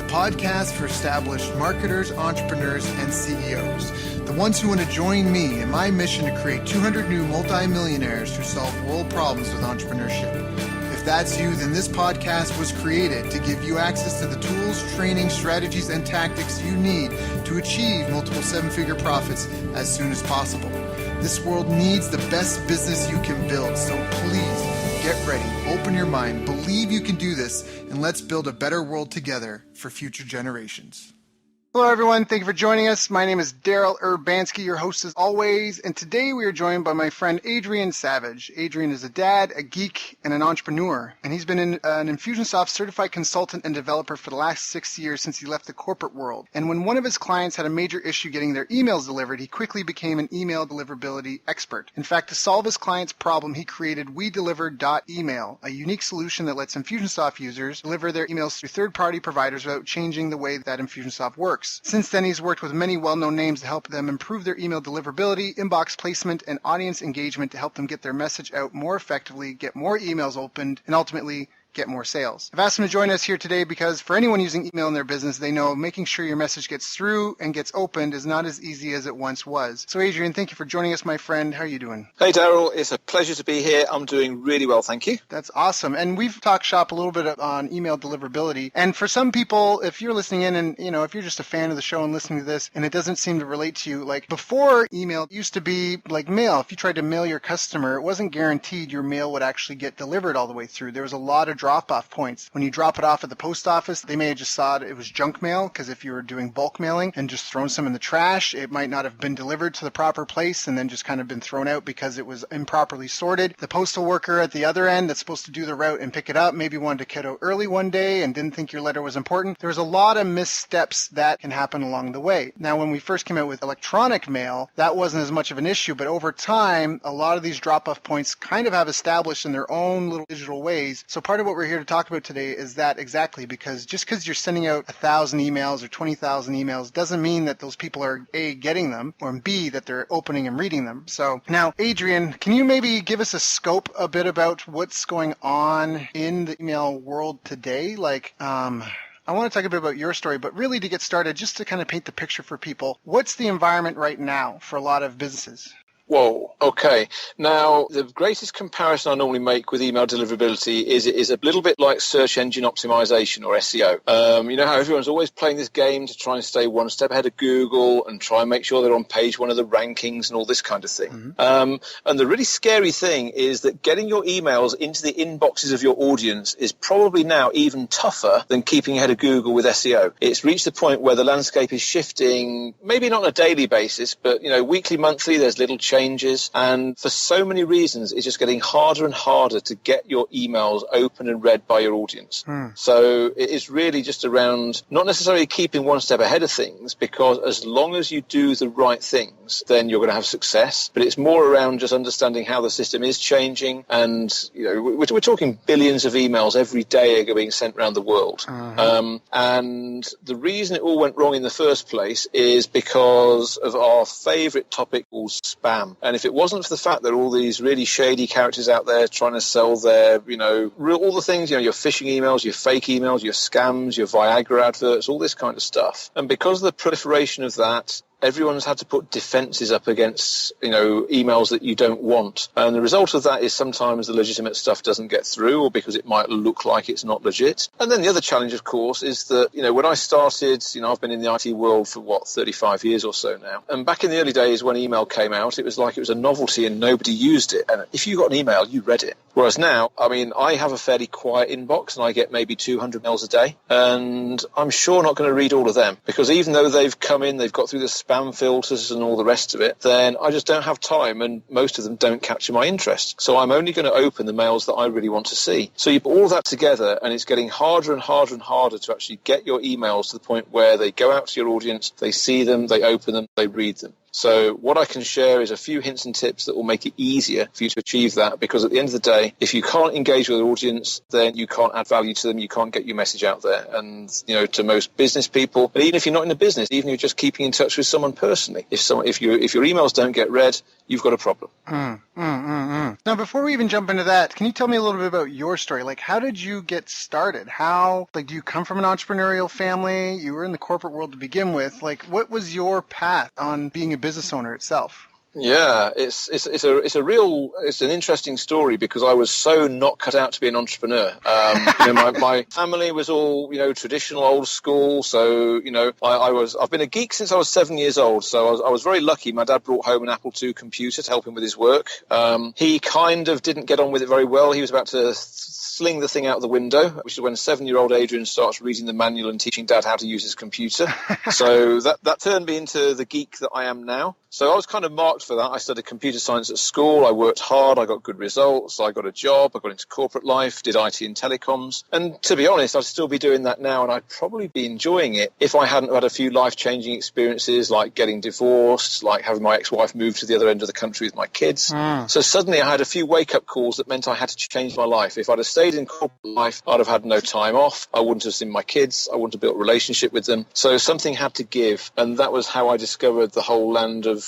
podcast for established marketers, entrepreneurs, and CEOs. The ones who want to join me in my mission to create 200 new multimillionaires who solve world problems with entrepreneurship. If that's you, then this podcast was created to give you access to the tools, training, strategies, and tactics you need to achieve multiple seven-figure profits as soon as possible. This world needs the best business you can build, so please get ready, open your mind, believe you can do this, and let's build a better world together for future generations. Hello, everyone. Thank you for joining us. My name is Daryl Urbanski, your host as always, and today we are joined by my friend Adrian Savage. Adrian is a dad, a geek, and an entrepreneur, and he's been an Infusionsoft certified consultant and developer for the last 6 years since he left the corporate world. And when one of his clients had a major issue getting their emails delivered, he quickly became an email deliverability expert. In fact, to solve his client's problem, he created WeDeliver.email, a unique solution that lets Infusionsoft users deliver their emails through third-party providers without changing the way that Infusionsoft works. Since then, he's worked with many well-known names to help them improve their email deliverability, inbox placement, and audience engagement to help them get their message out more effectively, get more emails opened, and ultimately get more sales. I've asked him to join us here today because for anyone using email in their business, they know making sure your message gets through and gets opened is not as easy as it once was. So Adrian, thank you for joining us, my friend. How are you doing? Hey Daryl, it's a pleasure to be here. I'm doing really well, thank you. That's awesome. And we've talked shop a little bit on email deliverability. And for some people, if you're listening in and, if you're just a fan of the show and listening to this and it doesn't seem to relate to you, like before email used to be like mail. If you tried to mail your customer, it wasn't guaranteed your mail would actually get delivered all the way through. There was a lot of drop-off points. When you drop it off at the post office, they may have just thought it was junk mail because if you were doing bulk mailing and just thrown some in the trash, it might not have been delivered to the proper place and then just kind of been thrown out because it was improperly sorted. The postal worker at the other end that's supposed to do the route and pick it up maybe wanted to get out early one day and didn't think your letter was important. There's a lot of missteps that can happen along the way. Now, when we first came out with electronic mail, that wasn't as much of an issue, but over time, a lot of these drop-off points kind of have established in their own little digital ways. So part of what we're here to talk about today is that exactly, because just because you're sending out 1,000 emails or 20,000 emails doesn't mean that those people are A, getting them, or B, that they're opening and reading them. So now, Adrian, can you maybe give us a scope a bit about what's going on in the email world today? I want to talk a bit about your story, but really to get started, just to kind of paint the picture for people, what's the environment right now for a lot of businesses? Whoa, okay. Now, the greatest comparison I normally make with email deliverability is it is a little bit like search engine optimization or SEO. You know how everyone's always playing this game to try and stay one step ahead of Google and try and make sure they're on page one of the rankings and all this kind of thing. Mm-hmm. And the really scary thing is that getting your emails into the inboxes of your audience is probably now even tougher than keeping ahead of Google with SEO. It's reached the point where the landscape is shifting, maybe not on a daily basis, but, weekly, monthly, there's little changes, and for so many reasons it's just getting harder and harder to get your emails open and read by your audience. So it is really just around not necessarily keeping one step ahead of things, because as long as you do the right things then you're going to have success, but it's more around just understanding how the system is changing. And we're talking billions of emails every day are being sent around the world. And the reason it all went wrong in the first place is because of our favorite topic called spam. And if it wasn't for the fact that all these really shady characters out there trying to sell their, all the things, your phishing emails, your fake emails, your scams, your Viagra adverts, all this kind of stuff. And because of the proliferation of that, everyone's had to put defenses up against, emails that you don't want. And the result of that is sometimes the legitimate stuff doesn't get through, or because it might look like it's not legit. And then the other challenge, of course, is that, when I started, I've been in the IT world for 35 years or so now. And back in the early days when email came out, it was like it was a novelty and nobody used it. And if you got an email, you read it. Whereas now, I have a fairly quiet inbox and I get maybe 200 mails a day. And I'm sure not going to read all of them, because even though they've come in, they've got through the spam filters and all the rest of it, then I just don't have time, and most of them don't capture my interest. So I'm only going to open the mails that I really want to see. So you put all that together and it's getting harder and harder and harder to actually get your emails to the point where they go out to your audience, they see them, they open them, they read them. So what I can share is a few hints and tips that will make it easier for you to achieve that, because at the end of the day, if you can't engage with the audience, then you can't add value to them, you can't get your message out there. And, to most business people, and even if you're not in a business, even if you're just keeping in touch with someone personally, if your emails don't get read, you've got a problem. Now, before we even jump into that, can you tell me a little bit about your story? Like, how did you get started? Do you come from an entrepreneurial family? You were in the corporate world to begin with. Like, what was your path on being a business owner itself? Yeah, it's an interesting story, because I was so not cut out to be an entrepreneur. My family was all, traditional, old school. So, I've been a geek since I was 7 years old. So I was very lucky. My dad brought home an Apple II computer to help him with his work. He kind of didn't get on with it very well. He was about to sling the thing out the window, which is when 7-year-old Adrian starts reading the manual and teaching dad how to use his computer. So that turned me into the geek that I am now. So I was kind of marked for that. I studied computer science at school. I worked hard. I got good results. I got a job. I got into corporate life, did IT and telecoms. And to be honest, I'd still be doing that now, and I'd probably be enjoying it if I hadn't had a few life-changing experiences, like getting divorced, like having my ex-wife move to the other end of the country with my kids. So suddenly I had a few wake-up calls that meant I had to change my life. If I'd have stayed in corporate life, I'd have had no time off. I wouldn't have seen my kids. I wouldn't have built a relationship with them. So something had to give, and that was how I discovered the whole land of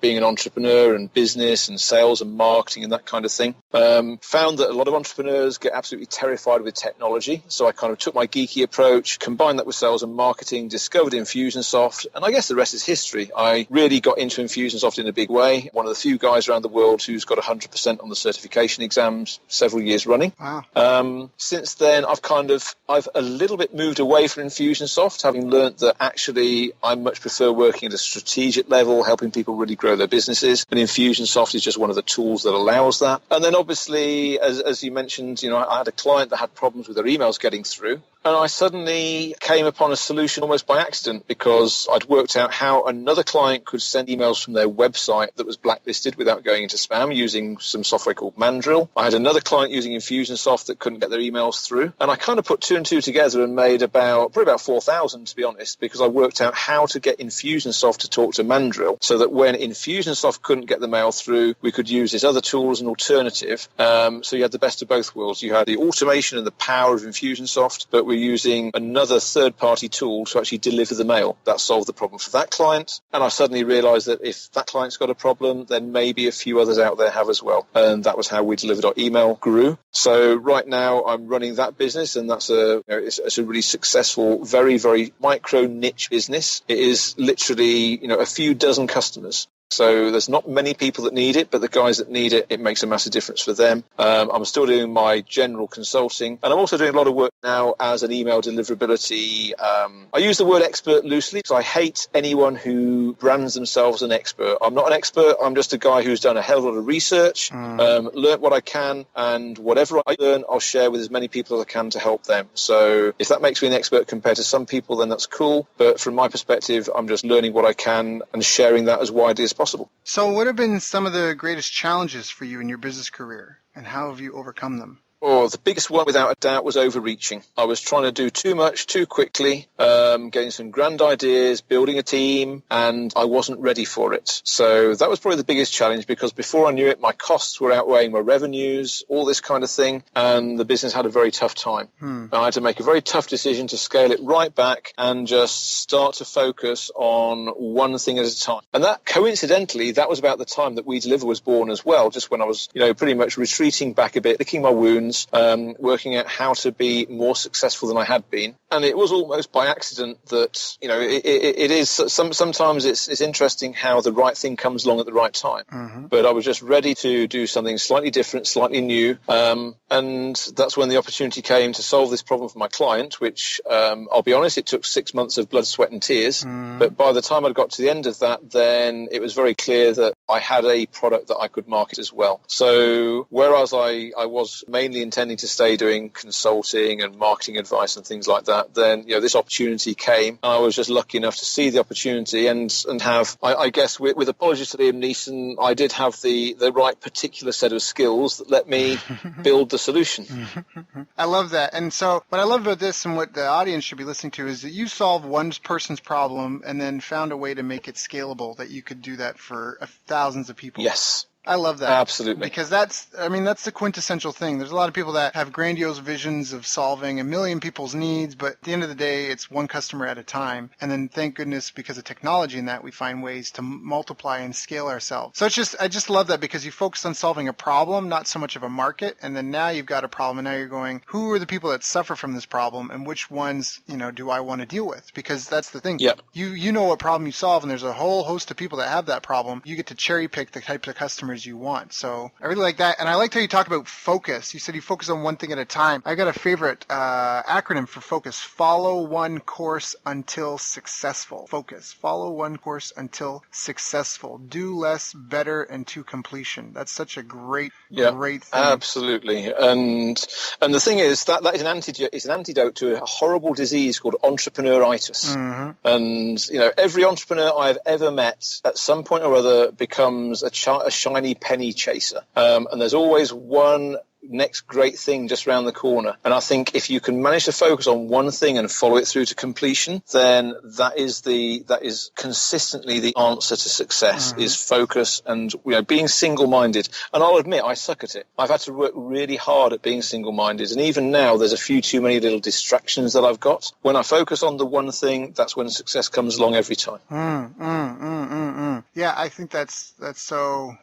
being an entrepreneur and business and sales and marketing and that kind of thing. Found that a lot of entrepreneurs get absolutely terrified with technology. So I kind of took my geeky approach, combined that with sales and marketing, discovered Infusionsoft, and I guess the rest is history. I really got into Infusionsoft in a big way. One of the few guys around the world who's got 100% on the certification exams several years running. Wow. Since then, I've a little bit moved away from Infusionsoft, having learned that actually I much prefer working at a strategic level, helping people really grow their businesses, and Infusionsoft is just one of the tools that allows that. And then obviously, as you mentioned, I had a client that had problems with their emails getting through, and I suddenly came upon a solution almost by accident, because I'd worked out how another client could send emails from their website that was blacklisted without going into spam using some software called Mandrill. I had another client using Infusionsoft that couldn't get their emails through, and I kind of put two and two together and made probably about 4,000, to be honest, because I worked out how to get Infusionsoft to talk to Mandrill, so that when Infusionsoft couldn't get the mail through, we could use this other tool as an alternative. So you had the best of both worlds. You had the automation and the power of Infusionsoft, but we're using another third-party tool to actually deliver the mail. That solved the problem for that client. And I suddenly realized that if that client's got a problem, then maybe a few others out there have as well. And that was how We Deliver.email grew. So right now I'm running that business, and that's it's a really successful, very, very micro niche business. It is literally, a few dozen customers. So there's not many people that need it, but the guys that need it, it makes a massive difference for them. I'm still doing my general consulting, and I'm also doing a lot of work now as an email deliverability. I use the word expert loosely, because I hate anyone who brands themselves an expert. I'm not an expert. I'm just a guy who's done a hell of a lot of research, learnt what I can, and whatever I learn, I'll share with as many people as I can to help them. So if that makes me an expert compared to some people, then that's cool. But from my perspective, I'm just learning what I can and sharing that as widely as possible. So what have been some of the greatest challenges for you in your business career, and how have you overcome them? Oh, the biggest one, without a doubt, was overreaching. I was trying to do too much too quickly, getting some grand ideas, building a team, and I wasn't ready for it. So that was probably the biggest challenge, because before I knew it, my costs were outweighing my revenues, all this kind of thing, and the business had a very tough time. I had to make a very tough decision to scale it right back and just start to focus on one thing at a time. And that, coincidentally, that was about the time that We Deliver was born as well, just when I was, pretty much retreating back a bit, licking my wounds, working out how to be more successful than I had been. And it was almost by accident that, it is sometimes it's interesting how the right thing comes along at the right time. But I was just ready to do something slightly different, slightly new. And that's when the opportunity came to solve this problem for my client, which, I'll be honest, it took 6 months of blood, sweat and tears. But by the time I'd got to the end of that, then it was very clear that I had a product that I could market as well. So whereas I was mainly intending to stay doing consulting and marketing advice and things like that, then this opportunity came, and I was just lucky enough to see the opportunity and have, I guess, with apologies to Liam Neeson, I did have the right particular set of skills that let me build the solution. I love that. And so what I love about this and what the audience should be listening to is that you solve one person's problem and then found a way to make it scalable, that you could do that for thousands of people. Yes. I love that. Absolutely. Because that's the quintessential thing. There's a lot of people that have grandiose visions of solving a million people's needs, but at the end of the day, it's one customer at a time. And then thank goodness, because of technology and that, we find ways to multiply and scale ourselves. So I just love that, because you focus on solving a problem, not so much of a market. And then now you've got a problem, and now you're going, who are the people that suffer from this problem, and which ones, do I want to deal with? Because that's the thing. Yep. You know what problem you solve, and there's a whole host of people that have that problem. You get to cherry pick the types of customers you want. So I really like that. And I liked how you talked about focus. You said you focus on one thing at a time. I got a favorite acronym for focus: follow one course until successful. Focus. Follow one course until successful. Do less, better, and to completion. That's such a great thing. Absolutely. And the thing is that is an antidote to a horrible disease called entrepreneuritis. Mm-hmm. And every entrepreneur I've ever met at some point or other becomes a shiny penny chaser. And there's always one next great thing just around the corner. And I think if you can manage to focus on one thing and follow it through to completion, then that is consistently the answer to success. Mm-hmm. Is focus and being single-minded. And I'll admit, I suck at it. I've had to work really hard at being single-minded, and even now there's a few too many little distractions that I've got. When I focus on the one thing, that's when success comes along every time. Yeah, I think that's so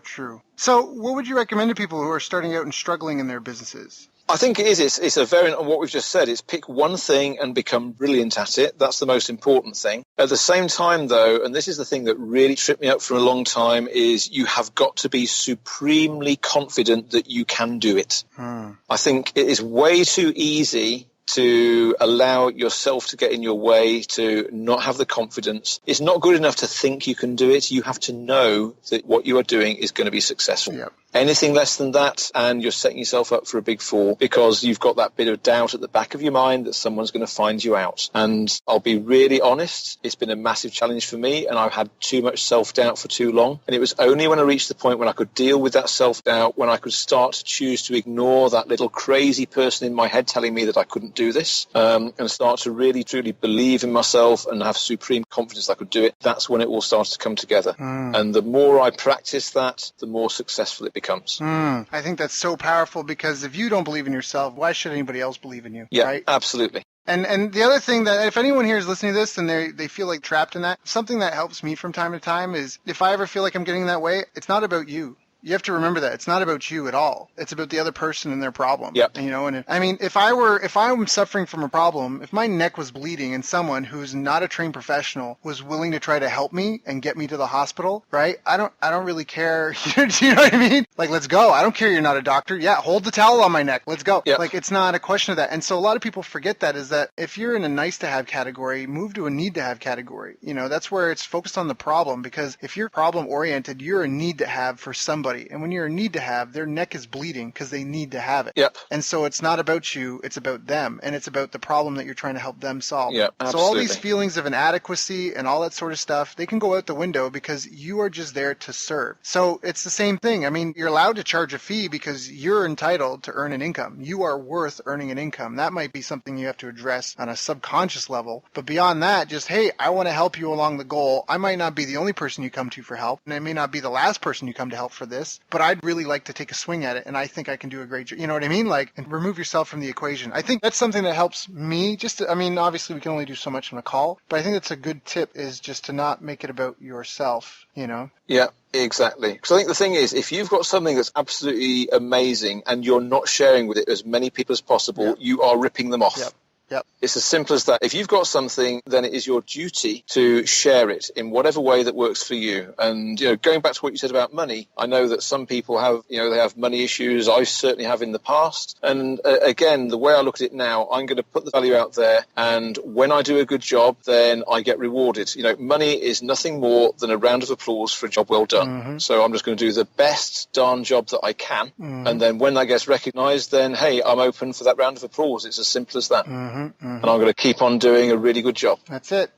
true. So what would you recommend to people who are starting out and struggling in their businesses? I think it is. It's a variant on what we've just said. It's pick one thing and become brilliant at it. That's the most important thing. At the same time, though, and this is the thing that really tripped me up for a long time, is you have got to be supremely confident that you can do it. I think it is way too easy to allow yourself to get in your way, to not have the confidence. It's not good enough to think you can do it. You have to know that what you are doing is going to be successful. Yep. Anything less than that, and you're setting yourself up for a big fall, because you've got that bit of doubt at the back of your mind that someone's going to find you out. And I'll be really honest, it's been a massive challenge for me, and I've had too much self-doubt for too long. And it was only when I reached the point when I could deal with that self-doubt, when I could start to choose to ignore that little crazy person in my head telling me that I couldn't do this, and start to really, truly believe in myself and have supreme confidence I could do it. That's when it all starts to come together. And the more I practice that, the more successful it becomes. I think that's so powerful, because if you don't believe in yourself, why should anybody else believe in you? Yeah, right? Absolutely. And the other thing that, if anyone here is listening to this and they feel like trapped in that, something that helps me from time to time is, if I ever feel like I'm getting that way, it's not about you. You have to remember that it's not about you at all. It's about the other person and their problem. Yep. And I mean, if I'm suffering from a problem, if my neck was bleeding and someone who's not a trained professional was willing to try to help me and get me to the hospital, right? I don't really care. Do you know what I mean? Like, let's go. I don't care you're not a doctor. Yeah, hold the towel on my neck. Let's go. Yep. Like, it's not a question of that. And so a lot of people forget that, is that if you're in a nice to have category, move to a need to have category. That's where it's focused on the problem, because if you're problem oriented, you're a need to have for somebody. And when you're a need to have, their neck is bleeding because they need to have it. Yep. And so it's not about you, it's about them. And it's about the problem that you're trying to help them solve. Yep, so all these feelings of inadequacy and all that sort of stuff, they can go out the window, because you are just there to serve. So it's the same thing. I mean, you're allowed to charge a fee because you're entitled to earn an income. You are worth earning an income. That might be something you have to address on a subconscious level. But beyond that, just, hey, I want to help you along the goal. I might not be the only person you come to for help, and I may not be the last person you come to help for this, but I'd really like to take a swing at it, and I think I can do a great job. You know what I mean? Like, and remove yourself from the equation. I think that's something that helps me. Obviously we can only do so much on a call, but I think that's a good tip, is just to not make it about yourself, Yeah, exactly. Because I think the thing is, if you've got something that's absolutely amazing and you're not sharing with it as many people as possible, you are ripping them off. Yep. Yep. It's as simple as that. If you've got something, then it is your duty to share it in whatever way that works for you. And, going back to what you said about money, I know that some people have, they have money issues. I certainly have in the past. And again, the way I look at it now, I'm going to put the value out there. And when I do a good job, then I get rewarded. Money is nothing more than a round of applause for a job well done. Mm-hmm. So I'm just going to do the best darn job that I can. Mm-hmm. And then when that gets recognized, then, hey, I'm open for that round of applause. It's as simple as that. Mm-hmm. Mm-hmm. And I'm going to keep on doing a really good job. That's it.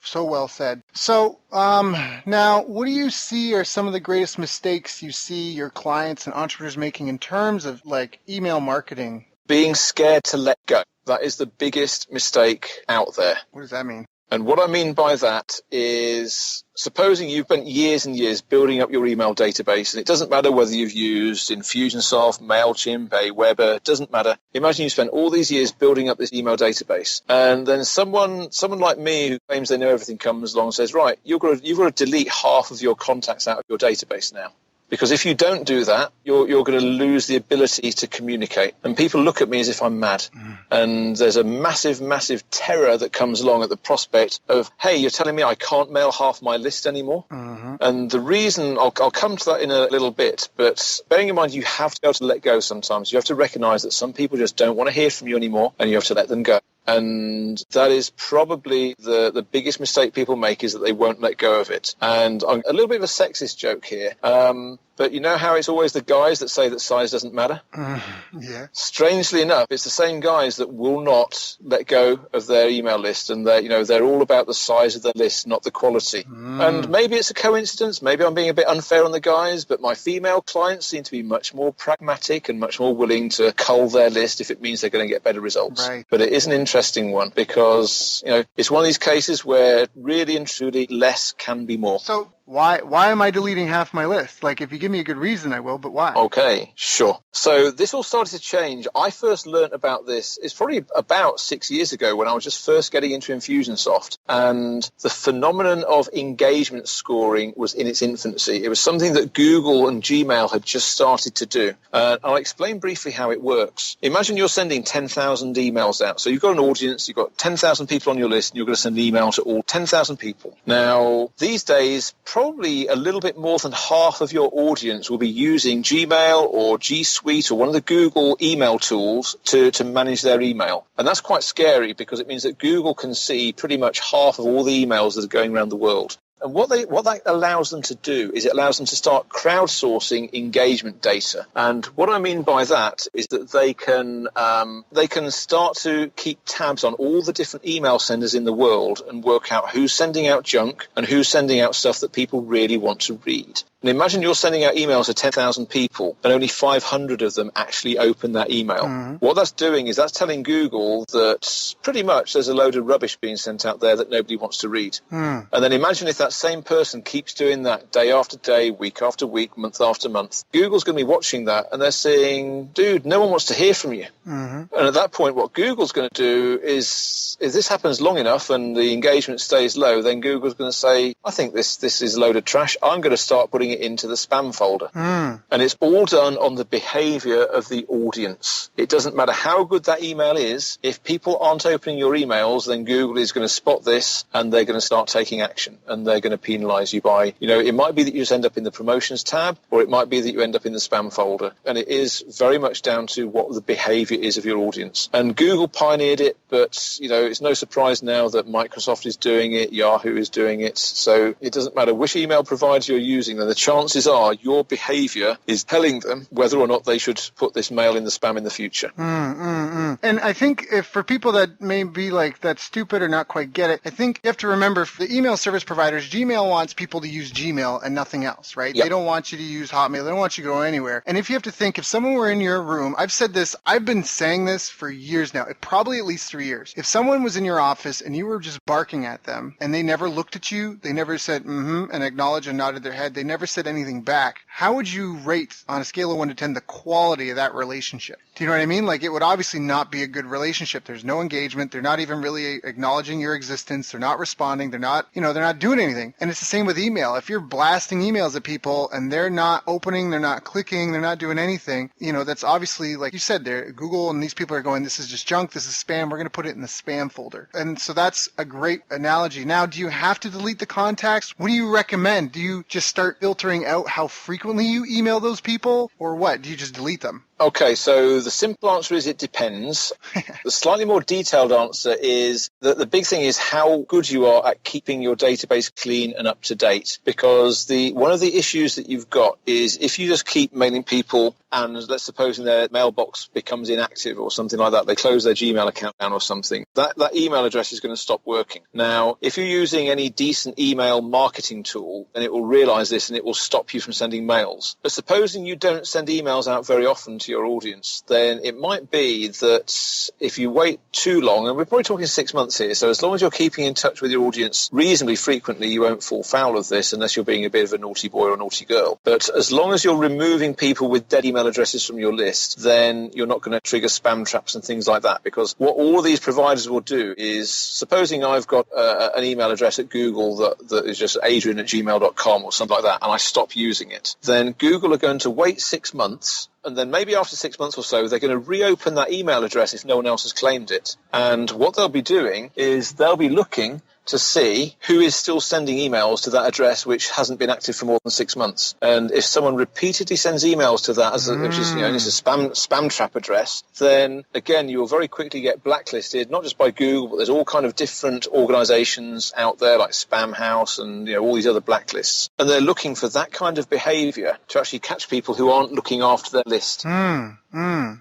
So well said. So now, what do you see are some of the greatest mistakes you see your clients and entrepreneurs making in terms of like email marketing? Being scared to let go. That is the biggest mistake out there. What does that mean? And what I mean by that is, supposing you've spent years and years building up your email database, and it doesn't matter whether you've used Infusionsoft, MailChimp, Aweber, it doesn't matter. Imagine you spent all these years building up this email database, and then someone like me who claims they know everything comes along and says, right, you've got to delete half of your contacts out of your database now. Because if you don't do that, you're going to lose the ability to communicate. And people look at me as if I'm mad. Mm. And there's a massive, massive terror that comes along at the prospect of, hey, you're telling me I can't mail half my list anymore? Mm-hmm. And the reason, I'll come to that in a little bit, but bearing in mind you have to be able to let go sometimes. You have to recognize that some people just don't want to hear from you anymore, and you have to let them go. And that is probably the biggest mistake people make, is that they won't let go of it. And I'm a little bit of a sexist joke here. But you know how it's always the guys that say that size doesn't matter? Yeah. Strangely enough, it's the same guys that will not let go of their email list, and they're all about the size of their list, not the quality. And maybe it's a coincidence. Maybe I'm being a bit unfair on the guys, but my female clients seem to be much more pragmatic and much more willing to cull their list if it means they're going to get better results. Right. But it is an interesting one, because it's one of these cases where really and truly less can be more. So why am I deleting half my list? Like, if you give me a good reason, I will, but why? Okay, sure. So this all started to change. I first learned about this, it's probably about 6 years ago, when I was just first getting into Infusionsoft, and the phenomenon of engagement scoring was in its infancy. It was something that Google and Gmail had just started to do. I'll explain briefly how it works. Imagine you're sending 10,000 emails out. So you've got an audience, you've got 10,000 people on your list, and you're going to send an email to all 10,000 people. Now, these days, probably a little bit more than half of your audience will be using Gmail or G Suite or one of the Google email tools to manage their email. And that's quite scary, because it means that Google can see pretty much half of all the emails that are going around the world. And what that allows them to do is it allows them to start crowdsourcing engagement data. And what I mean by that is that they can start to keep tabs on all the different email senders in the world and work out who's sending out junk and who's sending out stuff that people really want to read. And imagine you're sending out emails to 10,000 people and only 500 of them actually open that email. Mm-hmm. What that's doing is that's telling Google that pretty much there's a load of rubbish being sent out there that nobody wants to read. And then imagine if that same person keeps doing that day after day, week after week, month after month. Google's going to be watching that, and they're saying, dude, no one wants to hear from you. Mm-hmm. And at that point, what Google's going to do is, if this happens long enough and the engagement stays low, then Google's going to say, I think this is a load of trash. I'm going to start putting it into the spam folder. And it's all done on the behavior of the audience. It doesn't matter how good that email is. If people aren't opening your emails, then Google is going to spot this, and they're going to start taking action, and they're going to penalize you by, it might be that you just end up in the promotions tab, or it might be that you end up in the spam folder. And it is very much down to what the behavior is of your audience. And Google pioneered it, but, it's no surprise now that Microsoft is doing it, Yahoo is doing it. So it doesn't matter which email provider you're using, then the chances are your behavior is telling them whether or not they should put this mail in the spam in the future. And I think if for people that may be like that stupid or not quite get it, I think you have to remember, for the email service providers, Gmail wants people to use Gmail and nothing else, right? Yep. They don't want you to use Hotmail. They don't want you to go anywhere. And if you have to think, if someone were in your room, I've said this, I've been saying this for years now, probably at least 3 years. If someone was in your office and you were just barking at them and they never looked at you, they never said and acknowledged and nodded their head, they never said anything back, how would you rate on a scale of 1 to 10 the quality of that relationship? Do you know what I mean? Like, it would obviously not be a good relationship. There's no engagement. They're not even really acknowledging your existence. They're not responding. They're not doing anything. And it's the same with email. If you're blasting emails at people and they're not opening, they're not clicking, they're not doing anything, that's obviously, like you said, there, Google and these people are going, this is just junk, this is spam, we're going to put it in the spam folder. And so that's a great analogy. Now, do you have to delete the contacts? What do you recommend? Do you just start filtering out how frequently you email those people, or what? Do you just delete them? Okay, so the simple answer is it depends. The slightly more detailed answer is that the big thing is how good you are at keeping your database clean and up to date. Because one of the issues that you've got is if you just keep mailing people and let's suppose their mailbox becomes inactive or something like that, they close their Gmail account down or something, that email address is going to stop working. Now, if you're using any decent email marketing tool, then it will realize this and it will stop you from sending mails. But supposing you don't send emails out very often to your audience, then it might be that if you wait too long, and we're probably talking 6 months here, so as long as you're keeping in touch with your audience reasonably frequently, you won't fall foul of this unless you're being a bit of a naughty boy or a naughty girl. But as long as you're removing people with dead email addresses from your list, then you're not going to trigger spam traps and things like that, because what all of these providers will do is, supposing I've got an email address at Google that is just adrian@gmail.com or something like that, and I stop using it, then Google are going to wait 6 months, and then maybe after 6 months or so, they're going to reopen that email address if no one else has claimed it. And what they'll be doing is they'll be looking to see who is still sending emails to that address which hasn't been active for more than 6 months. And if someone repeatedly sends emails to that, which is it's a spam trap address, then again you will very quickly get blacklisted, not just by Google, but there's all kind of different organizations out there like Spam House and all these other blacklists. And they're looking for that kind of behavior to actually catch people who aren't looking after their list.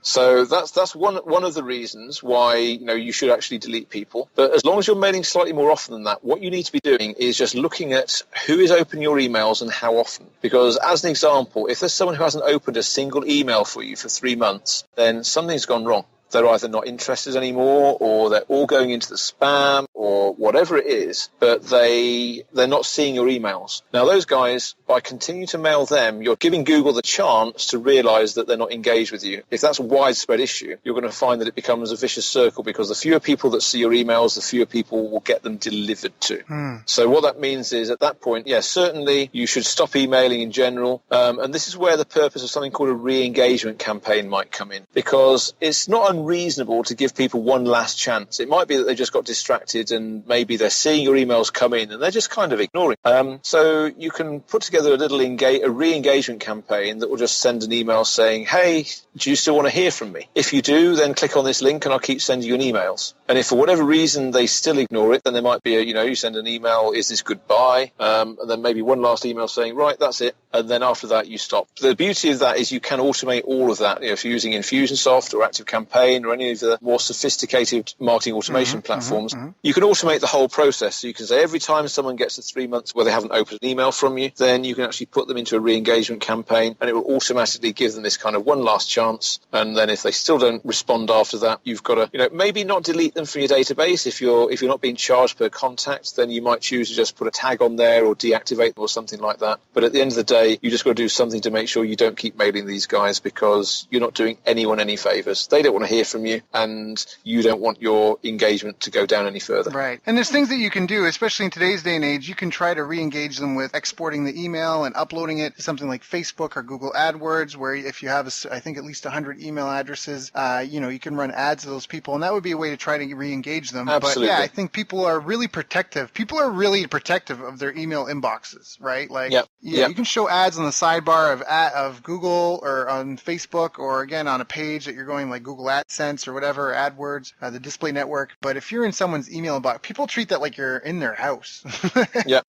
So that's one of the reasons why you should actually delete people. But as long as you're mailing slightly more often than that, what you need to be doing is just looking at who is opening your emails and how often. Because as an example, if there's someone who hasn't opened a single email for you for 3 months, then something's gone wrong. They're either not interested anymore, or they're all going into the spam, or whatever it is, but they're not seeing your emails. Now, those guys, by continuing to mail them, you're giving Google the chance to realize that they're not engaged with you. If that's a widespread issue, you're going to find that it becomes a vicious circle, because the fewer people that see your emails, the fewer people will get them delivered to. So what that means is, at that point, yes, certainly you should stop emailing in general. And this is where the purpose of something called a re-engagement campaign might come in, because it's not unreasonable to give people one last chance. It might be that they just got distracted and maybe they're seeing your emails come in and they're just kind of ignoring. So you can put together a re-engagement campaign that will just send an email saying, hey, do you still want to hear from me? If you do, then click on this link and I'll keep sending you an emails. And if for whatever reason they still ignore it, then there might be you send an email, is this goodbye? And then maybe one last email saying, right, that's it. And then after that, you stop. The beauty of that is you can automate all of that. If you're using Infusionsoft or ActiveCampaign or any of the more sophisticated marketing automation platforms, you can automate the whole process. So you can say every time someone gets to 3 months where they haven't opened an email from you, then you can actually put them into a re-engagement campaign, and it will automatically give them this kind of one last chance. And then if they still don't respond after that, you've got to, maybe not delete them from your database. If you're not being charged per contact, then you might choose to just put a tag on there or deactivate them or something like that. But at the end of the day, you just got to do something to make sure you don't keep mailing these guys, because you're not doing anyone any favors. They don't want to hear from you, and you don't want your engagement to go down any further. Right. And there's things that you can do, especially in today's day and age. You can try to re-engage them with exporting the email and uploading it to something like Facebook or Google AdWords, where if you have, I think, at least 100 email addresses, you can run ads to those people, and that would be a way to try to re-engage them. Absolutely. But yeah, I think people are really protective. People are really protective of their email inboxes, right? Like, you can show ads on the sidebar of Google or on Facebook, or again on a page that you're going like Google AdSense or whatever, AdWords, the display network. But if you're in someone's email inbox, people treat that like you're in their house. Well,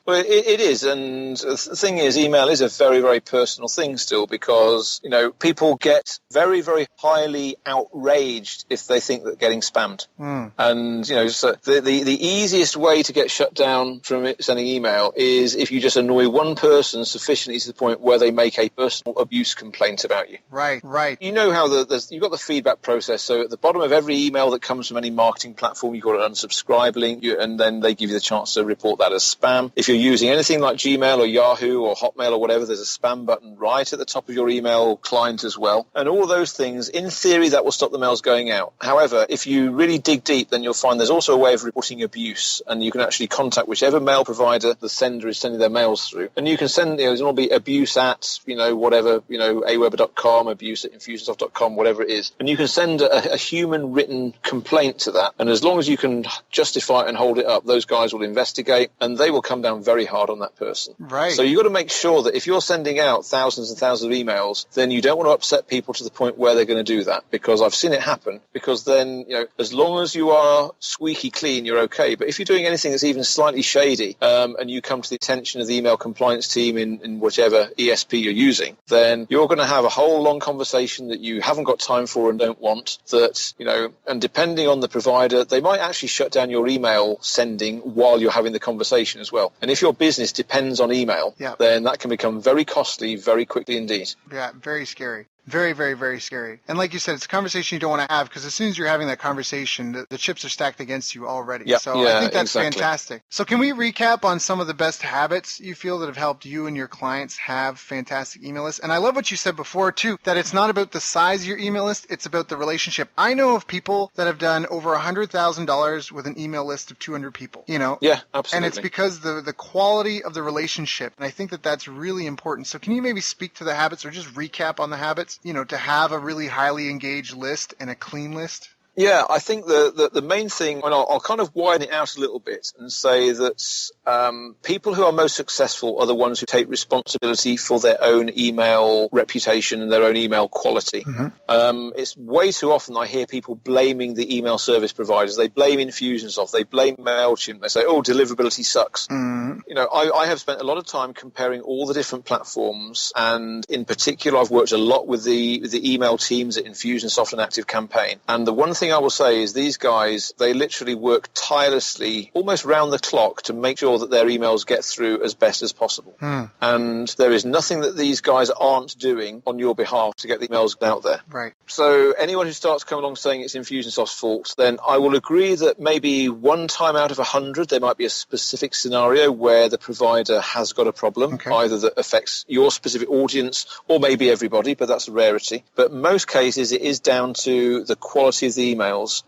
it is. And the thing is, email is a very, very personal thing still, because, people get very, very highly outraged if they think that getting spammed. And, so the easiest way to get shut down from sending email is if you just annoy one person sufficiently to the point where they make a personal abuse complaint about you. Right, right. You know how you've got the feedback process. So at the bottom of every email that comes from any marketing platform, you've got an unsubscribe link, and then they give you the chance to report that as spam. If you're using anything like Gmail or Yahoo or Hotmail or whatever, there's a spam button right at the top of your email client as well. And all of those things, in theory, that will stop the mails going out. However, if you really dig deep, then you'll find there's also a way of reporting abuse, and you can actually contact whichever mail provider the sender is sending their mails through. And you can send, it'll be abuse at, whatever, aweber.com, abuse at infusionsoft.com, whatever it is. And you can send a human written complaint to that. And as long as you can justify it and hold it up, those guys will investigate, and they will come down very hard on that person. Right. So you've got to make sure that if you're sending out thousands and thousands of emails, then you don't want to upset people to the point where they're going to do that, because I've seen it happen. Because then, as long as you are squeaky clean, you're okay. But if you're doing anything that's even slightly shady, and you come to the attention of the email compliance team in whichever ESP you're using, then you're going to have a whole long conversation that you haven't got time for and don't want. And depending on the provider, they might actually shut down your email sending while you're having the conversation as well. And if your business depends on email, then that can become very costly very quickly indeed. Yeah, very scary. Very, very, very scary. And like you said, it's a conversation you don't want to have, because as soon as you're having that conversation, the chips are stacked against you already. Yeah, so I think that's fantastic. So can we recap on some of the best habits you feel that have helped you and your clients have fantastic email lists? And I love what you said before, too, that it's not about the size of your email list, it's about the relationship. I know of people that have done over $100,000 with an email list of 200 people, Yeah, absolutely. And it's because the quality of the relationship. And I think that that's really important. So can you maybe speak to the habits, or just recap on the habits? To have a really highly engaged list and a clean list? Yeah, I think the main thing, and I'll kind of widen it out a little bit and say that people who are most successful are the ones who take responsibility for their own email reputation and their own email quality. Mm-hmm. It's way too often I hear people blaming the email service providers. They blame Infusionsoft, they blame MailChimp, they say, deliverability sucks. Mm-hmm. I have spent a lot of time comparing all the different platforms, and in particular I've worked a lot with the email teams at Infusionsoft and ActiveCampaign. And the one thing I will say is these guys, they literally work tirelessly, almost round the clock, to make sure that their emails get through as best as possible. And there is nothing that these guys aren't doing on your behalf to get the emails out there. Right. So anyone who starts coming along saying it's Infusionsoft's fault, then I will agree that maybe one time out of 100 there might be a specific scenario where the provider has got a problem, either that affects your specific audience or maybe everybody, but that's a rarity. But most cases it is down to the quality of the emails.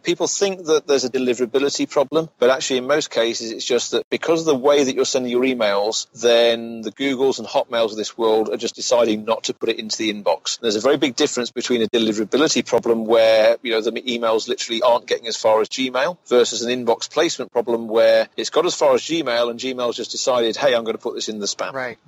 People think that there's a deliverability problem, but actually in most cases it's just that because of the way that you're sending your emails, then the Googles and Hotmails of this world are just deciding not to put it into the inbox. There's a very big difference between a deliverability problem where the emails literally aren't getting as far as Gmail versus an inbox placement problem where it's got as far as Gmail and Gmail's just decided, hey, I'm going to put this in the spam. Right.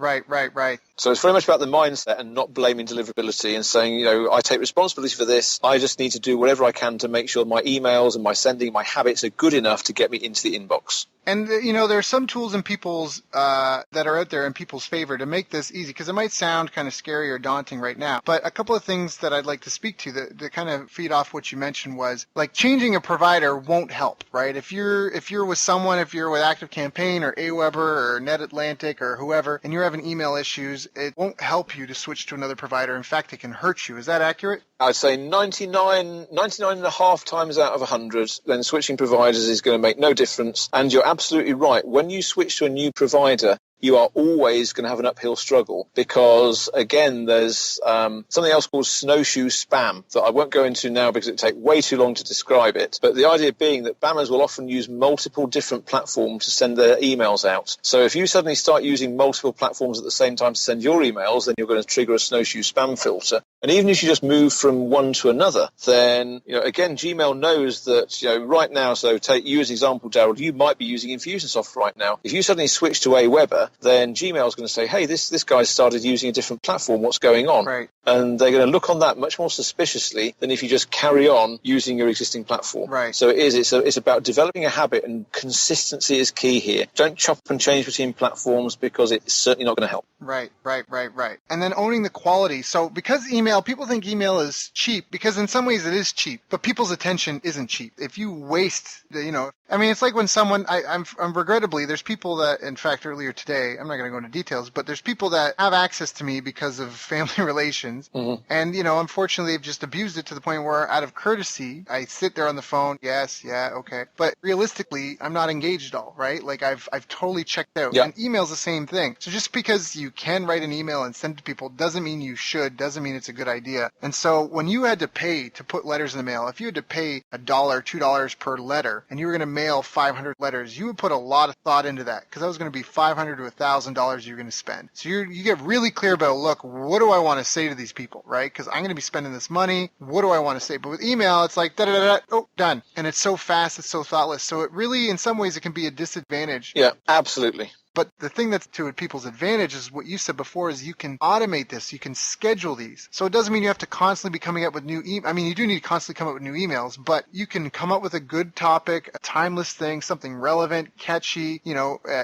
So it's very much about the mindset and not blaming deliverability and saying, I take responsibility for this. I just need to do whatever I can to make sure my emails and my sending, my habits are good enough to get me into the inbox. And, there are some tools in people's that are out there in people's favor to make this easy, because it might sound kind of scary or daunting right now. But a couple of things that I'd like to speak to that kind of feed off what you mentioned was, like, changing a provider won't help, right? If you're with someone, if you're with ActiveCampaign or Aweber or NetAtlantic or whoever, and you're having email issues, it won't help you to switch to another provider. In fact, it can hurt you. Is that accurate? I'd say 99 and a half times out of 100, then switching providers is going to make no difference. And you're absolutely right. When you switch to a new provider, you are always going to have an uphill struggle because, again, there's something else called Snowshoe Spam that I won't go into now because it would take way too long to describe it. But the idea being that spammers will often use multiple different platforms to send their emails out. So if you suddenly start using multiple platforms at the same time to send your emails, then you're going to trigger a Snowshoe Spam filter. And even if you just move from one to another, then, again, Gmail knows that, right now, so take you as an example, Daryl, you might be using Infusionsoft right now. If you suddenly switch to Aweber, then Gmail is going to say, hey, this guy's started using a different platform. What's going on? Right. And they're going to look on that much more suspiciously than if you just carry on using your existing platform. Right. So it's about developing a habit, and consistency is key here. Don't chop and change between platforms because it's certainly not going to help. Right. And then owning the quality. So because people think email is cheap, because in some ways it is cheap, but people's attention isn't cheap. If you waste, I mean, it's like when I'm regrettably, there's people that, in fact, earlier today, I'm not going to go into details, but there's people that have access to me because of family relations. Mm-hmm. And, unfortunately, they've just abused it to the point where, out of courtesy, I sit there on the phone. Yes, yeah, okay. But realistically, I'm not engaged at all, right? Like, I've totally checked out. Yep. And email's the same thing. So just because you can write an email and send it to people doesn't mean you should, doesn't mean it's a good idea. And so when you had to pay to put letters in the mail, if you had to pay $1, $2 per letter, and you were going to mail 500 letters, you would put a lot of thought into that, because that was going to be $500 to $1,000 you're going to spend. So you get really clear about, look, what do I want to say to these people, right? Because I'm going to be spending this money. What do I want to say? But with email, it's like, da-da-da-da, oh, done. And it's so fast, it's so thoughtless. So it really, in some ways, it can be a disadvantage. Yeah, absolutely. But the thing that's to people's advantage is what you said before, is you can automate this. You can schedule these. So it doesn't mean you have to constantly be coming up with new I mean, you do need to constantly come up with new emails, but you can come up with a good topic, a timeless thing, something relevant, catchy,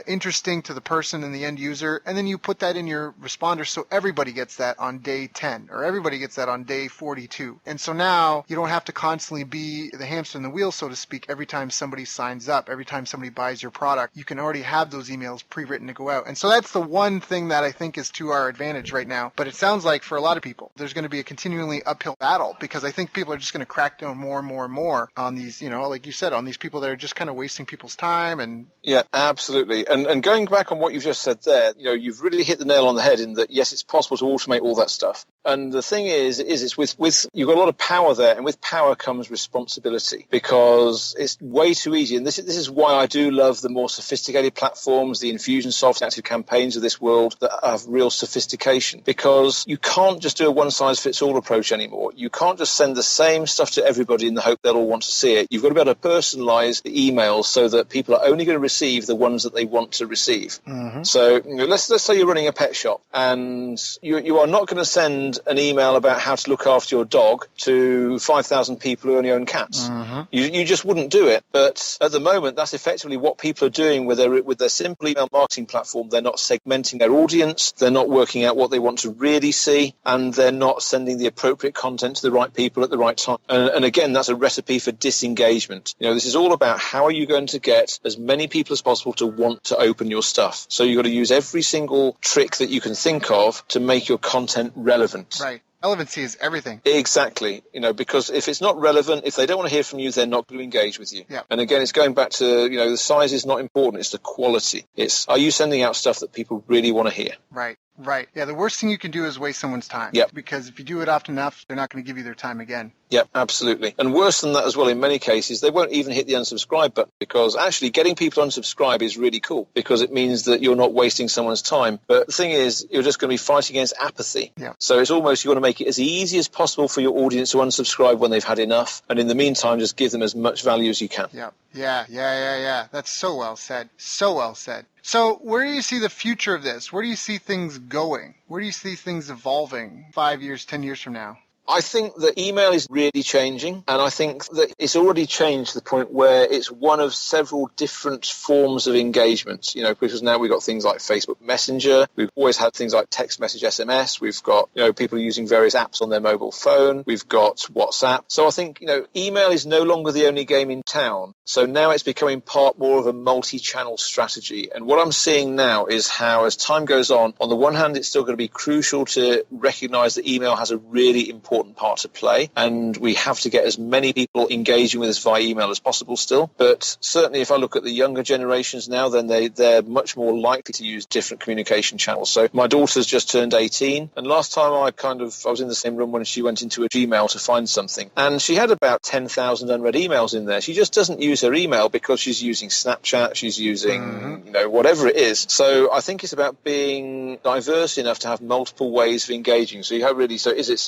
interesting to the person and the end user. And then you put that in your responder so everybody gets that on day 10 or everybody gets that on day 42. And so now you don't have to constantly be the hamster in the wheel, so to speak, every time somebody signs up, every time somebody buys your product. You can already have those emails pre-written to go out. And so that's the one thing that I think is to our advantage right now. But it sounds like for a lot of people, there's going to be a continually uphill battle, because I think people are just going to crack down more and more and more on these, like you said, on these people that are just kind of wasting people's time. And yeah, absolutely. And going back on what you've just said there, you've really hit the nail on the head in that, yes, it's possible to automate all that stuff. And the thing is it's with you've got a lot of power there, and with power comes responsibility, because it's way too easy. And this is why I do love the more sophisticated platforms, the Infusionsoft Active Campaigns of this world that have real sophistication, because you can't just do a one-size-fits-all approach anymore. You can't just send the same stuff to everybody in the hope they'll all want to see it. You've got to be able to personalize the emails so that people are only going to receive the ones that they want to receive. Mm-hmm. So let's say you're running a pet shop, and you are not going to send an email about how to look after your dog to 5,000 people who only own cats. Mm-hmm. You just wouldn't do it. But at the moment, that's effectively what people are doing with their simple email marketing platform. They're not segmenting their audience, they're not working out what they want to really see, and they're not sending the appropriate content to the right people at the right time. And again, that's a recipe for disengagement. This is all about how are you going to get as many people as possible to want to open your stuff. So you've got to use every single trick that you can think of to make your content relevant. Right. Relevancy is everything. Exactly. Because if it's not relevant, if they don't want to hear from you, they're not going to engage with you. Yeah. And again, it's going back to, the size is not important. It's the quality. It's, are you sending out stuff that people really want to hear? Right. Right. Yeah, the worst thing you can do is waste someone's time. Yep. Because if you do it often enough, they're not going to give you their time again. Yep, absolutely. And worse than that as well, in many cases, they won't even hit the unsubscribe button, because actually getting people to unsubscribe is really cool, because it means that you're not wasting someone's time. But the thing is, you're just going to be fighting against apathy. Yeah. So it's almost, you want to make it as easy as possible for your audience to unsubscribe when they've had enough. And in the meantime, just give them as much value as you can. Yeah. Yeah. That's so well said. So well said. So where do you see the future of this? Where do you see things going? Where do you see things evolving 5 years, 10 years from now? I think that email is really changing, and I think that it's already changed to the point where it's one of several different forms of engagement, because now we've got things like Facebook Messenger, we've always had things like text message SMS, we've got, people using various apps on their mobile phone, we've got WhatsApp. So I think, email is no longer the only game in town. So now it's becoming part more of a multi-channel strategy. And what I'm seeing now is how, as time goes on the one hand, it's still going to be crucial to recognize that email has a really important part to play, and we have to get as many people engaging with us via email as possible still. But certainly if I look at the younger generations now, then they're much more likely to use different communication channels. So my daughter's just turned 18, and last time I was in the same room when she went into a Gmail to find something, and she had about 10,000 unread emails in there. She just doesn't use her email because she's using Snapchat, she's using whatever it is. So I think it's about being diverse enough to have multiple ways of engaging. So you have really,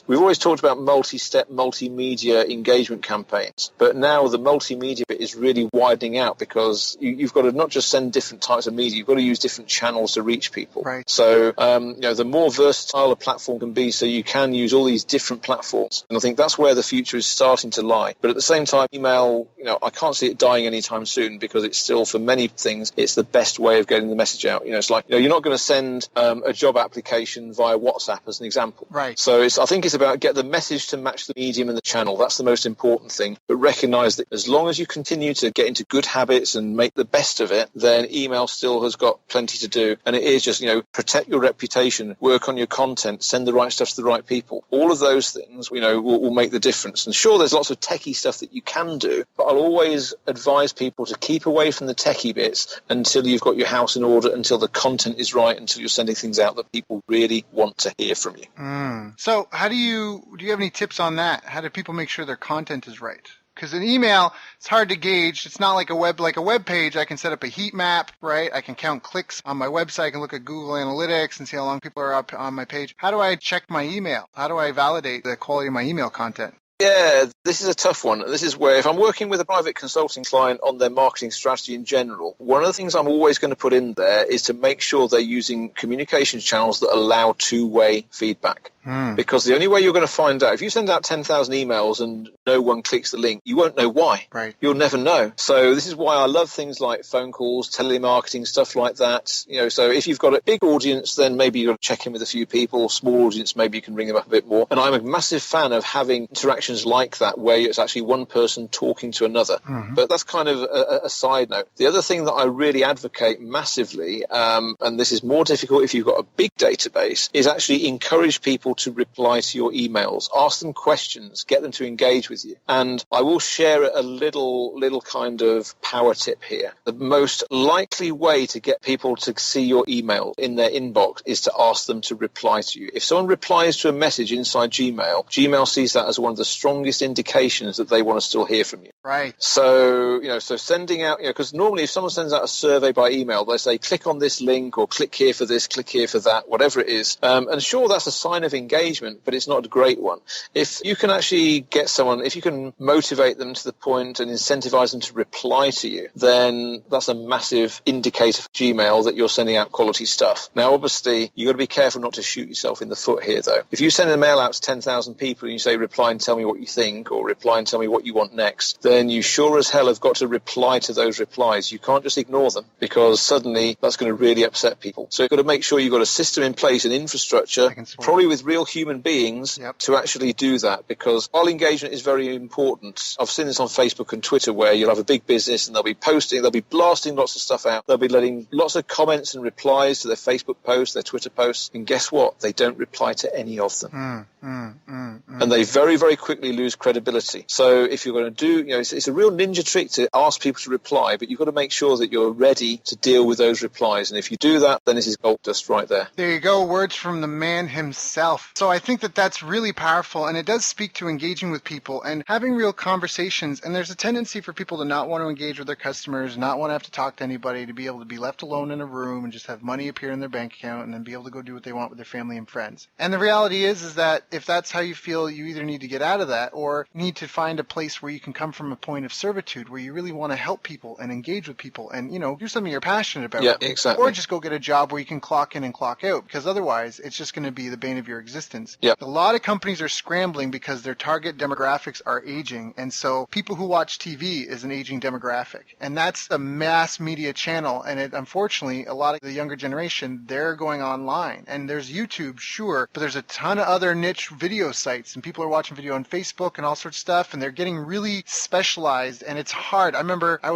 we've always talked about multi-step, multimedia engagement campaigns, but now the multimedia bit is really widening out, because you've got to not just send different types of media, you've got to use different channels to reach people. Right. So, the more versatile a platform can be, so you can use all these different platforms. And I think that's where the future is starting to lie. But at the same time, email, I can't see it dying anytime soon, because it's still, for many things, it's the best way of getting the message out. It's like, you're not going to send a job application via WhatsApp as an example. Right. So I think it's about get the message to match the medium and the channel. That's the most important thing. But recognize that as long as you continue to get into good habits and make the best of it, then email still has got plenty to do. And it is just, protect your reputation, work on your content, send the right stuff to the right people. All of those things, will make the difference. And sure, there's lots of techie stuff that you can do, but I'll always advise people to keep away from the techie bits until you've got your house in order, until the content is right, until you're sending things out that people really want to hear from you. So how do you have any tips on that? How do people make sure their content is right? Because an email, it's hard to gauge. It's not like a web page. I can set up a heat map, right? I can count clicks on my website. I can look at Google Analytics and see how long people are up on my page. How do I check my email? How do I validate the quality of my email content? Yeah, this is a tough one. This is where if I'm working with a private consulting client on their marketing strategy in general, one of the things I'm always going to put in there is to make sure they're using communications channels that allow two-way feedback. Because the only way you're going to find out, if you send out 10,000 emails and no one clicks the link, you won't know why. Right. You'll never know. So this is why I love things like phone calls, telemarketing, stuff like that. So if you've got a big audience, then maybe you've got to check in with a few people. Small audience, maybe you can ring them up a bit more. And I'm a massive fan of having interactions like that where it's actually one person talking to another. But that's kind of a side note. The other thing that I really advocate massively, and this is more difficult if you've got a big database, is actually encourage people to reply to your emails. Ask them questions, get them to engage with you. And I will share a little kind of power tip here. The most likely way to get people to see your email in their inbox is to ask them to reply to you. If someone replies to a message inside Gmail, Gmail sees that as one of the strongest indications that they want to still hear from you. Right. So, so sending out, because normally if someone sends out a survey by email, they say, click on this link or click here for this, click here for that, whatever it is. And sure, that's a sign of engagement, but it's not a great one. If you can actually get someone, if you can motivate them to the point and incentivize them to reply to you, then that's a massive indicator for Gmail that you're sending out quality stuff. Now, obviously, you've got to be careful not to shoot yourself in the foot here, though. If you send a mail out to 10,000 people and you say, reply and tell me what you think, or reply and tell me what you want next, then you sure as hell have got to reply to those replies. You can't just ignore them, because suddenly that's going to really upset people. So you've got to make sure you've got a system in place, an infrastructure, probably with real human beings, to actually do that, because while engagement is very important, I've seen this on Facebook and Twitter where you'll have a big business and they'll be posting, they'll be blasting lots of stuff out, they'll be letting lots of comments and replies to their Facebook posts, their Twitter posts, and guess what? They don't reply to any of them. And they very, very quickly lose credibility. So if you're going to do, it's a real ninja trick to ask people to reply, but you've got to make sure that you're ready to deal with those replies. And if you do that, then this is gold dust right there. There you go, words from the man himself. So I think that that's really powerful, and it does speak to engaging with people and having real conversations. And there's a tendency for people to not want to engage with their customers, not want to have to talk to anybody, to be able to be left alone in a room and just have money appear in their bank account and then be able to go do what they want with their family and friends. And the reality is that if that's how you feel, you either need to get out of that or need to find a place where you can come from a point of servitude where you really want to help people and engage with people and, do something you're passionate about. Yeah, exactly. Or just go get a job where you can clock in and clock out, because otherwise it's just going to be the bane of your existence. Yeah. A lot of companies are scrambling because their target demographics are aging. And so people who watch TV is an aging demographic. And that's a mass media channel. And unfortunately, a lot of the younger generation, they're going online. And there's YouTube, sure, but there's a ton of other niche video sites. And people are watching video on Facebook and all sorts of stuff. And they're getting really specialized. And it's hard. I remember I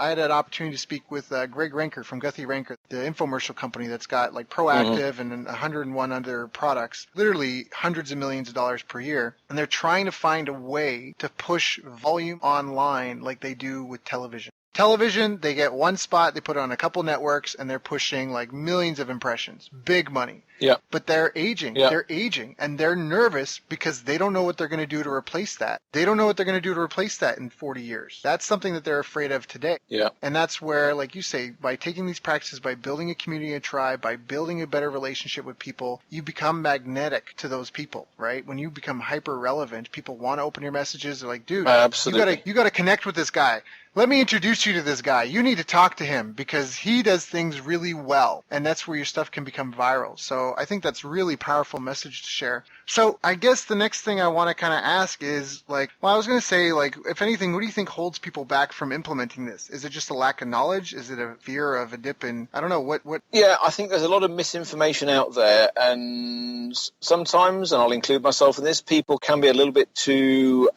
had an opportunity to speak with Greg Ranker from Guthy Ranker, the infomercial company that's got like Proactive and 101 other products, literally hundreds of millions of dollars per year. And they're trying to find a way to push volume online like they do with television. Television, they get one spot, they put it on a couple networks, and they're pushing like millions of impressions. Big money. Yeah. But they're aging. Yeah. They're aging. And they're nervous because they don't know what they're going to do to replace that. They don't know what they're going to do to replace that in 40 years. That's something that they're afraid of today. Yeah. And that's where, like you say, by taking these practices, by building a community, a tribe, by building a better relationship with people, you become magnetic to those people, right? When you become hyper relevant, people want to open your messages. They're like, dude, absolutely. You got to connect with this guy. Let me introduce you to this guy. You need to talk to him because he does things really well. And that's where your stuff can become viral. So So I think that's really powerful message to share. So I guess the next thing I want to kind of ask is I was going to say, if anything, what do you think holds people back from implementing this? Is it just a lack of knowledge? Is it a fear of a dip in, I don't know, what? Yeah, I think there's a lot of misinformation out there, and sometimes, and I'll include myself in this, people can be a little bit too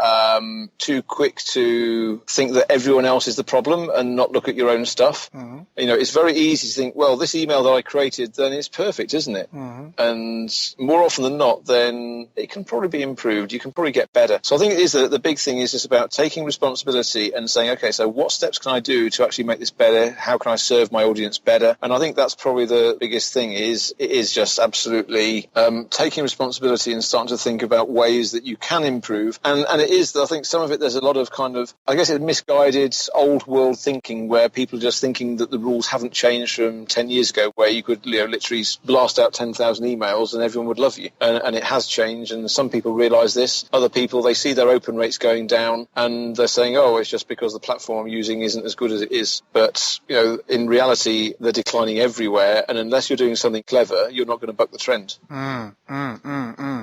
quick to think that everyone else is the problem and not look at your own stuff. Mm-hmm. It's very easy to think, well, this email that I created, then it's perfect, isn't it? Mm-hmm. And more often than not, then it can probably be improved. You can probably get better. So I think it is the big thing is just about taking responsibility and saying, okay, so what steps can I do to actually make this better? How can I serve my audience better? And I think that's probably the biggest thing is just absolutely taking responsibility and starting to think about ways that you can improve. And it is, I think some of it, there's a lot of kind of, I guess it's misguided old world thinking where people are just thinking that the rules haven't changed from 10 years ago where you could literally blast out 10,000 emails and everyone would love you. And it has changed, and some people realise this. Other people, they see their open rates going down and they're saying, oh, it's just because the platform I'm using isn't as good as it is. But, in reality, they're declining everywhere, and unless you're doing something clever, you're not going to buck the trend.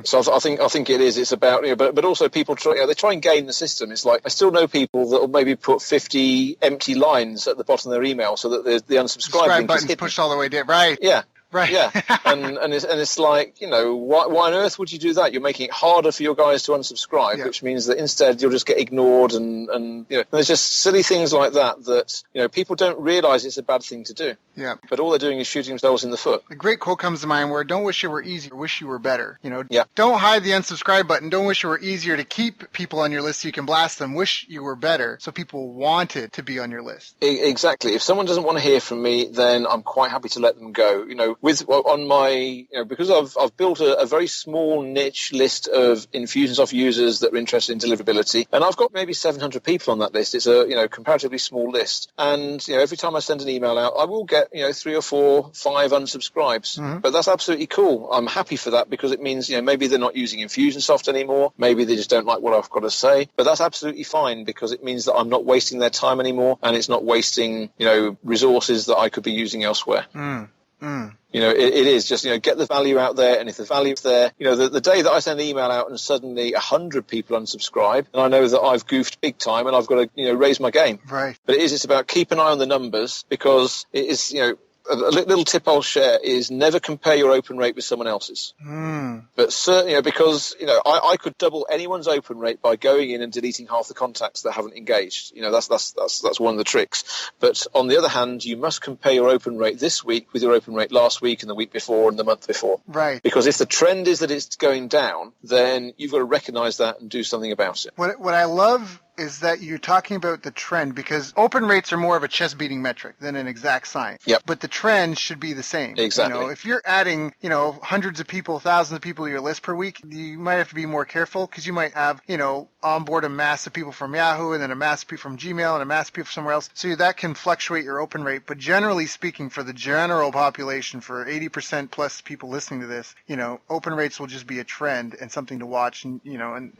So I think it is. It's about, but also people try, they try and game the system. It's like, I still know people that will maybe put 50 empty lines at the bottom of their email so that the unsubscribe link button's pushed all the way down. Right. Yeah. Right. Yeah, and it's like, why on earth would you do that? You're making it harder for your guys to unsubscribe, which means that instead you'll just get ignored, and there's just silly things like that people don't realise it's a bad thing to do. Yeah. But all they're doing is shooting themselves in the foot. A great quote comes to mind where don't wish it were easier, wish you were better. Yeah. Don't hide the unsubscribe button. Don't wish it were easier to keep people on your list so you can blast them. Wish you were better so people wanted to be on your list. Exactly. If someone doesn't want to hear from me, then I'm quite happy to let them go. On my, because I've built a very small niche list of Infusionsoft users that are interested in deliverability, and I've got maybe 700 people on that list. It's a comparatively small list, and every time I send an email out, I will get 3 or 4, 5 unsubscribes. Mm-hmm. But that's absolutely cool. I'm happy for that because it means maybe they're not using Infusionsoft anymore. Maybe they just don't like what I've got to say. But that's absolutely fine because it means that I'm not wasting their time anymore, and it's not wasting resources that I could be using elsewhere. It is just, get the value out there, and if the value's there, the day that I send an email out and suddenly 100 people unsubscribe, and I know that I've goofed big time and I've got to, raise my game. Right. But it's about keep an eye on the numbers because it is, a little tip I'll share is never compare your open rate with someone else's. But certainly, because I could double anyone's open rate by going in and deleting half the contacts that haven't engaged. That's one of the tricks. But on the other hand, you must compare your open rate this week with your open rate last week and the week before and the month before. Right. Because if the trend is that it's going down, then you've got to recognise that and do something about it. What I love is that you're talking about the trend because open rates are more of a chest beating metric than an exact science. Yep. But the trend should be the same. Exactly. If you're adding, hundreds of people, thousands of people to your list per week, you might have to be more careful because you might have, onboard a mass of people from Yahoo and then a mass of people from Gmail and a mass of people from somewhere else. So that can fluctuate your open rate. But generally speaking, for the general population, for 80% plus people listening to this, open rates will just be a trend and something to watch and,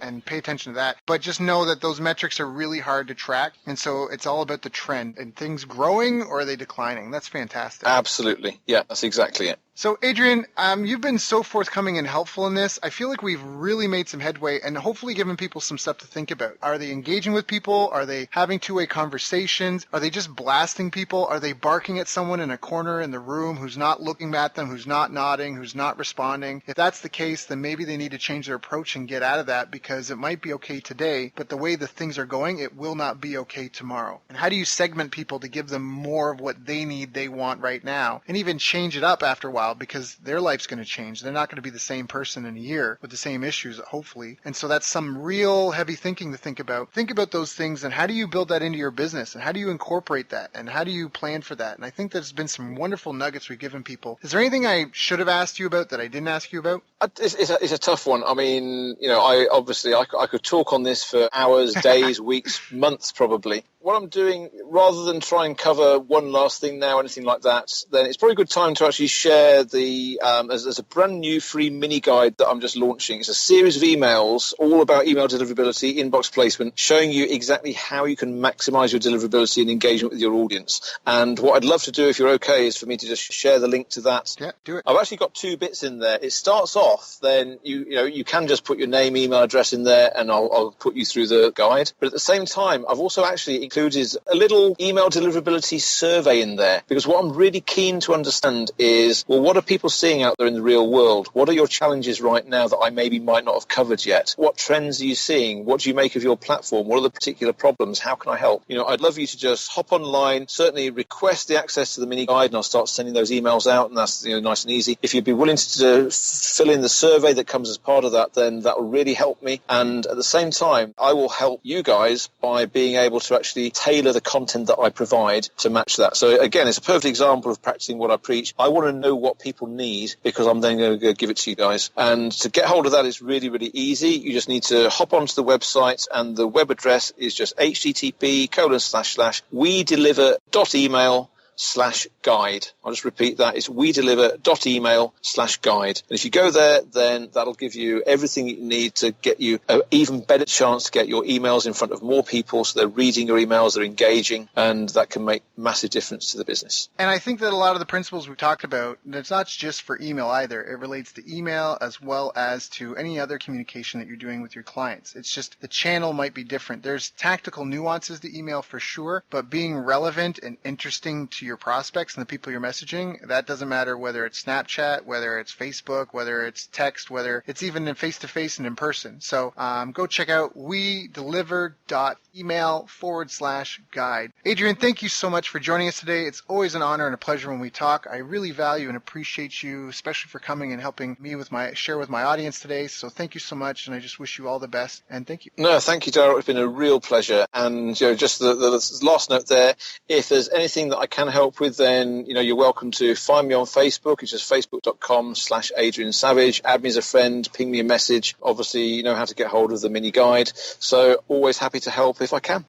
and pay attention to that. But just know that those metrics are really hard to track. And so it's all about the trend. And things growing or are they declining? That's fantastic. Absolutely. Yeah, that's exactly it. So, Adrian, you've been so forthcoming and helpful in this. I feel like we've really made some headway and hopefully given people some stuff to think about. Are they engaging with people? Are they having two-way conversations? Are they just blasting people? Are they barking at someone in a corner in the room who's not looking at them, who's not nodding, who's not responding? If that's the case, then maybe they need to change their approach and get out of that because it might be okay today, but the way the things are going, it will not be okay tomorrow. And how do you segment people to give them more of what they need, they want right now, and even change it up after a while? Because their life's going to change. They're not going to be the same person in a year with the same issues, hopefully. And so that's some real heavy thinking to think about. Think about those things and how do you build that into your business and how do you incorporate that and how do you plan for that? And I think there's been some wonderful nuggets we've given people. Is there anything I should have asked you about that I didn't ask you about? It's a tough one. I mean, I could talk on this for hours, days, weeks, months probably. What I'm doing, rather than try and cover one last thing now, anything like that, then it's probably a good time to actually share share there's a brand new free mini guide that I'm just launching. It's a series of emails all about email deliverability, inbox placement, showing you exactly how you can maximize your deliverability and engagement with your audience. And what I'd love to do, if you're okay, is for me to just share the link to that. Yeah, do it. I've actually got 2 bits in there. It starts off, then you can just put your name, email address in there, and I'll put you through the guide. But at the same time, I've also actually included a little email deliverability survey in there, because what I'm really keen to understand is, well, what are people seeing out there in the real world? What are your challenges right now that I maybe might not have covered yet? What trends are you seeing? What do you make of your platform? What are the particular problems? How can I help? I'd love you to just hop online, certainly request the access to the mini guide, and I'll start sending those emails out, and that's nice and easy. If you'd be willing to fill in the survey that comes as part of that, then that will really help me. And at the same time, I will help you guys by being able to actually tailor the content that I provide to match that. So again, it's a perfect example of practicing what I preach. I want to know what people need, because I'm then going to give it to you guys. And to get hold of that is really, really easy. You just need to hop onto the website, and the web address is just http://wedeliver.email/guide. I'll just repeat that. It's wedeliver.email/guide. And if you go there, then that'll give you everything you need to get you an even better chance to get your emails in front of more people, so they're reading your emails, they're engaging, and that can make massive difference to the business. And I think that a lot of the principles we talked about, it's not just for email either. It relates to email as well as to any other communication that you're doing with your clients. It's just the channel might be different. There's tactical nuances to email for sure, but being relevant and interesting to your prospects and the people you're messaging, that doesn't matter whether it's Snapchat, whether it's Facebook, whether it's text, whether it's even in face-to-face and in person. So go check out wedeliver.email/guide. Adrian, thank you so much for joining us today. It's always an honor and a pleasure when we talk. I really value and appreciate you, especially for coming and helping me share with my audience today. So thank you so much, and I just wish you all the best, and thank you. No, thank you, Daryl. It's been a real pleasure. And just the last note there, if there's anything that I can help with, then you're welcome to find me on Facebook. It's just facebook.com/Adrian Savage. Add me as a friend, ping me a message. Obviously, you know how to get hold of the mini guide. So always happy to help if I can.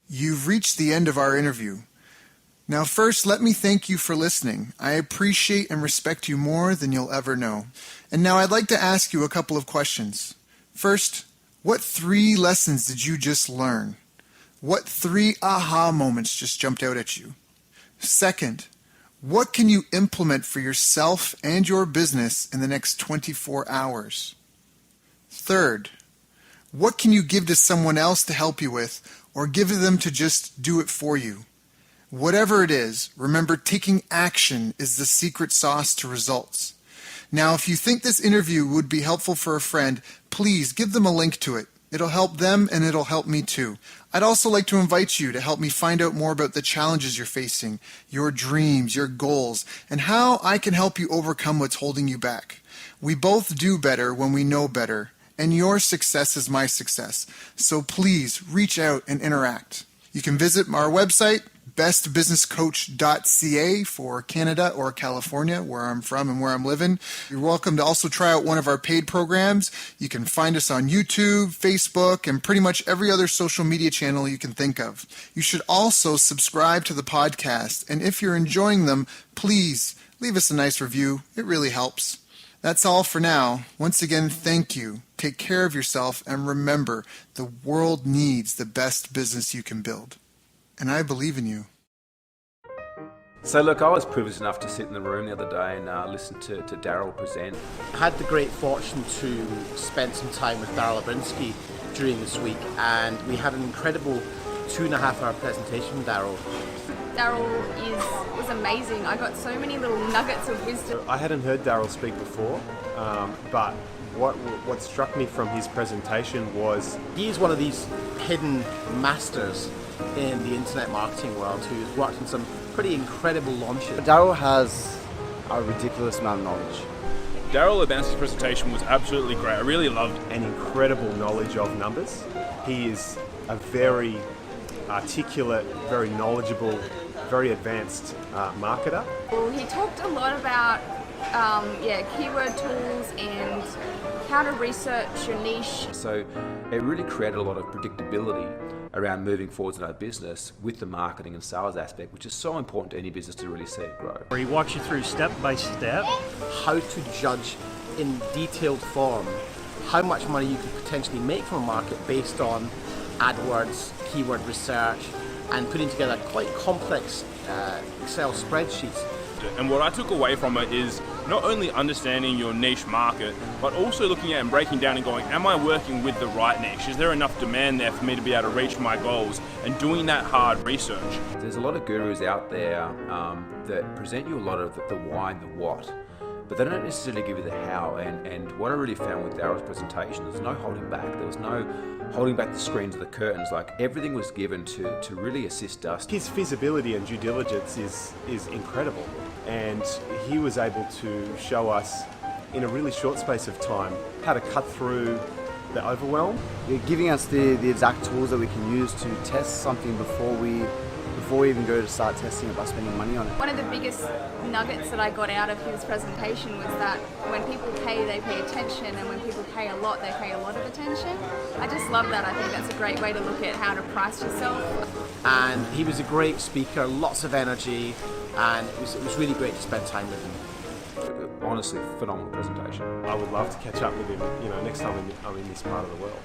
You've reached the end of our interview. Now, first, let me thank you for listening. I appreciate and respect you more than you'll ever know. And now I'd like to ask you a couple of questions. First, what 3 lessons did you just learn? What 3 aha moments just jumped out at you? Second, what can you implement for yourself and your business in the next 24 hours? Third, what can you give to someone else to help you with, or give them to just do it for you? Whatever it is, remember, taking action is the secret sauce to results. Now, if you think this interview would be helpful for a friend, please give them a link to it. It'll help them, and it'll help me too. I'd also like to invite you to help me find out more about the challenges you're facing, your dreams, your goals, and how I can help you overcome what's holding you back. We both do better when we know better, and your success is my success. So please reach out and interact. You can visit our website, bestbusinesscoach.ca for Canada or California, where I'm from and where I'm living. You're welcome to also try out one of our paid programs. You can find us on YouTube, Facebook, and pretty much every other social media channel you can think of. You should also subscribe to the podcast, and if you're enjoying them, please leave us a nice review. It really helps. That's all for now. Once again, thank you. Take care of yourself, and remember, the world needs the best business you can build. And I believe in you. So look, I was privileged enough to sit in the room the other day and listen to Daryl present. I had the great fortune to spend some time with Daryl Abrinsky during this week, and we had an incredible 2.5-hour presentation from Daryl. Daryl was amazing. I got so many little nuggets of wisdom. I hadn't heard Daryl speak before, but what struck me from his presentation was He's one of these hidden masters in the internet marketing world who's worked on some pretty incredible launches. Daryl has a ridiculous amount of knowledge. Daryl Abrinsky's presentation was absolutely great. I really loved an incredible knowledge of numbers. He is a very articulate, very knowledgeable, very advanced marketer. Well, he talked a lot about keyword tools and how to research your niche. So it really created a lot of predictability around moving forwards in our business with the marketing and sales aspect, which is so important to any business to really see it grow. Where he walks you through step by step How to judge in detailed form how much money you could potentially make from a market based on AdWords, keyword research, and putting together quite complex Excel spreadsheets. And what I took away from it is not only understanding your niche market, but also looking at and breaking down and going, am I working with the right niche? Is there enough demand there for me to be able to reach my goals? And doing that hard research. There's a lot of gurus out there that present you a lot of the why and the what, but they don't necessarily give you the how. And what I really found with Daryl's presentation, there's no holding back. There was no holding back the screens or the curtains. Like, everything was given to really assist us. His feasibility and due diligence is incredible, and he was able to show us in a really short space of time how to cut through the overwhelm. You're giving us the exact tools that we can use to test something before we even go to start testing it by spending money on it. One of the biggest nuggets that I got out of his presentation was that when people pay, they pay attention, and when people pay a lot, they pay a lot of attention. I just love that. I think that's a great way to look at how to price yourself. And he was a great speaker, lots of energy, and it was really great to spend time with him. Honestly, phenomenal presentation. I would love to catch up with him, next time I'm in this part of the world.